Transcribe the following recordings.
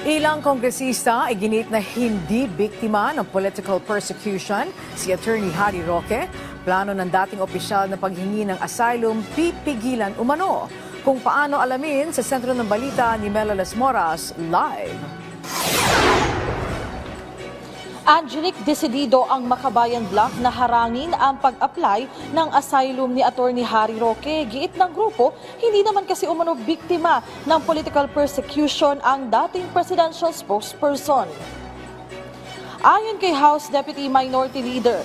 Ilang kongresista ay ginit na hindi biktima ng political persecution si Attorney Harry Roque. Plano ng dating opisyal na paghingi ng asylum pipigilan umano. Kung paano alamin sa sentro ng balita ni Mela Las Moras live. Angelic, desidido ang Makabayan Bloc na harangin ang pag-apply ng asylum ni Attorney Harry Roque. Giit ng grupo, hindi naman kasi umano biktima ng political persecution ang dating presidential spokesperson. Ayon kay House Deputy Minority Leader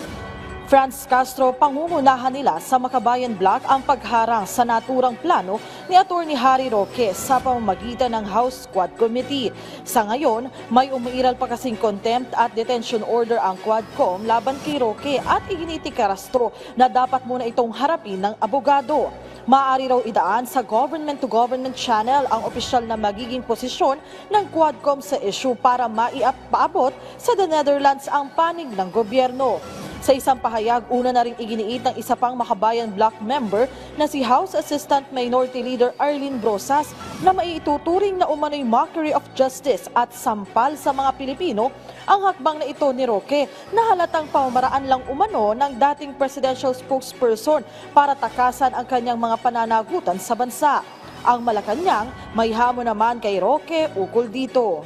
Franz Castro, pangungunahan nila sa Makabayan Bloc ang pagharang sa naturang plano ni Attorney Harry Roque sa pamamagitan ng House Quad Committee. Sa ngayon, may umiiral pa kasing contempt at detention order ang Quadcom laban kay Roque at iginitik Castro na dapat muna itong harapin ng abogado. Maaari raw idaan sa government-to-government channel ang opisyal na magiging posisyon ng Quadcom sa issue para maipaabot sa The Netherlands ang panig ng gobyerno. Sa isang pahayag, una na rin iginiit ng isa pang Makabayan Bloc member na si House Assistant Minority Leader Arlene Brosas na maiituturing na umano'y mockery of justice at sampal sa mga Pilipino ang hakbang na ito ni Roque na halatang pamamaraan lang umano ng dating presidential spokesperson para takasan ang kanyang mga pananagutan sa bansa. Ang Malacanang may hamon naman kay Roque ukol dito.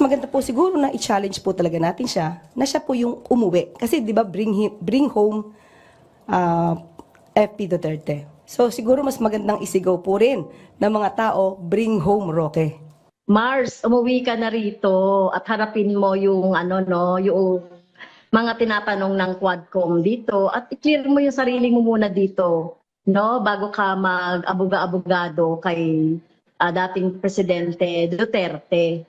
Maganda po siguro na i-challenge po talaga natin siya na siya po yung umuwi. Kasi di ba bring home FP Duterte. So siguro mas magandang isigaw po rin ng mga tao, bring home Roque. Mars, umuwi ka na rito at harapin mo yung yung mga tinatanong ng Quadcom dito at i-clear mo yung sarili mo muna dito, no, bago ka mag-abuga-abogado kay dating presidente Duterte.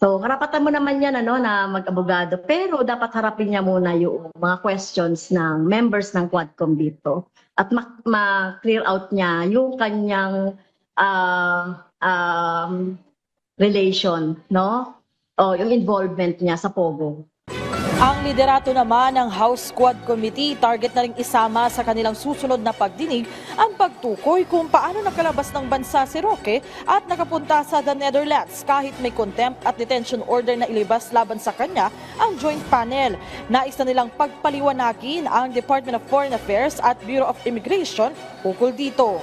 So, karapatan mo naman yan na mag-abogado, pero dapat harapin niya muna yung mga questions ng members ng Quadcom dito at ma-clear out niya yung kanyang relation, no? O yung involvement niya sa Pogo. Ang liderato naman ng House Quad Committee target na ring isama sa kanilang susunod na pagdinig ang pagtukoy kung paano nakalabas ng bansa si Roque at nakapunta sa The Netherlands kahit may contempt at detention order na ilibas laban sa kanya ang joint panel. Nais na nilang pagpaliwanagin ang Department of Foreign Affairs at Bureau of Immigration ukol dito.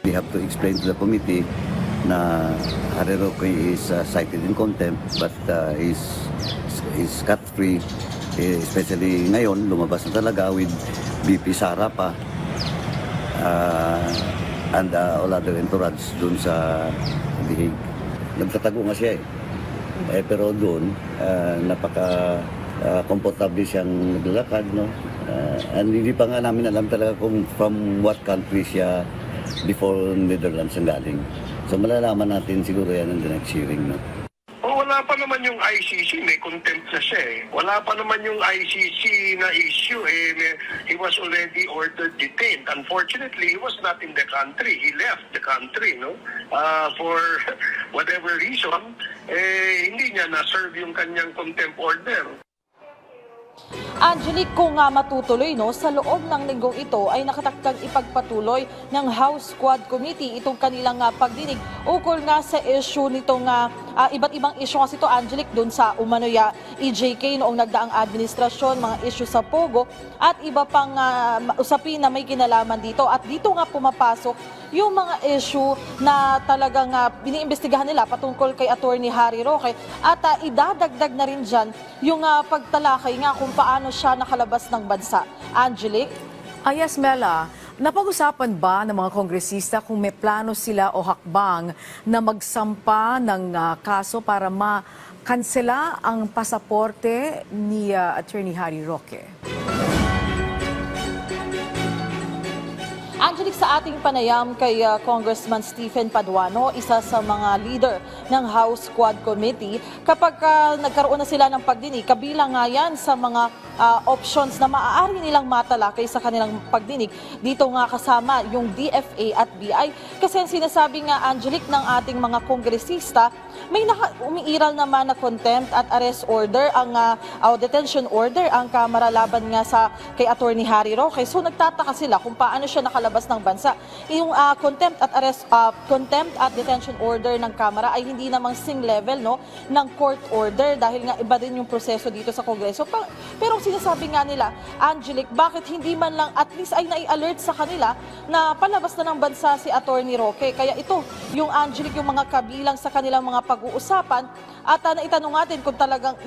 We have to explain to the committee na Harry Roque is cited in contempt but is cut-free, especially ngayon lumabas na talaga with BP Sara pa and all other entourage dun sa Hague. Nagtatago nga siya pero doon napaka komportable siyang naglalakad, no? And hindi pa nga namin alam talaga kung from what country siya before Netherlands ang galing. So malalaman natin siguro yan in the next hearing, no? Wala pa naman yung ICC, may contempt na siya eh. Wala pa naman yung ICC na issue eh. He was already ordered detained. Unfortunately, he was not in the country. He left the country, no? For whatever reason, hindi niya na-serve yung kanyang contempt order. Angelic, kung matutuloy sa loob ng linggong ito ay nakatakdang ipagpatuloy ng House Quad Committee itong kanilang pagdinig ukol nga sa issue nitong iba't ibang issue kasi ito, Angelic, dun sa umanoya EJK noong nagdaang administrasyon, mga issue sa Pogo at iba pang usapin na may kinalaman dito. At dito nga pumapasok yung mga issue na talagang biniimbestigahan nila patungkol kay Attorney Harry Roque at idadagdag na rin dyan yung pagtalakay nga kung paano siya nakalabas ng bansa. Angelic? Yes, Mela. Napag-usapan ba ng mga kongresista kung may plano sila o hakbang na magsampa ng kaso para makansela ang pasaporte ni Attorney Harry Roque? Angelic, sa ating panayam kay Congressman Stephen Paduano, isa sa mga leader ng House Quad Committee, kapag nagkaroon na sila ng pagdinig, kabilang nga yan sa mga options na maaari nilang matalakay sa kanilang pagdinig. Dito nga kasama yung DFA at BI. Kasi ang sinasabi nga, Angelic, ng ating mga kongresista, may umiiral naman na contempt at arrest order, ang detention order, ang Kamara laban nga kay Attorney Harry Roque. So nagtataka sila kung paano siya nakalabas ng isang bansa. Yung contempt at detention order ng Kamara ay hindi namang sing level no ng court order dahil nga iba din yung proseso dito sa Kongreso. Pero sinasabi nga nila, Angelic, bakit hindi man lang at least ay nai-alert sa kanila na palabas na ng bansa si Attorney Roque. Kaya ito, yung Angelic, yung mga kabilang sa kanilang mga pag-uusapan at naitanong natin kung talagang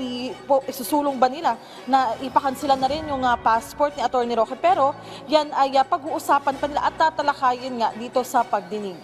isusulong ba nila na ipakansilan na rin yung passport ni Attorney Roque. Pero yan ay pag-uusapan pa nila at tatalakayin nga dito sa pagdinig.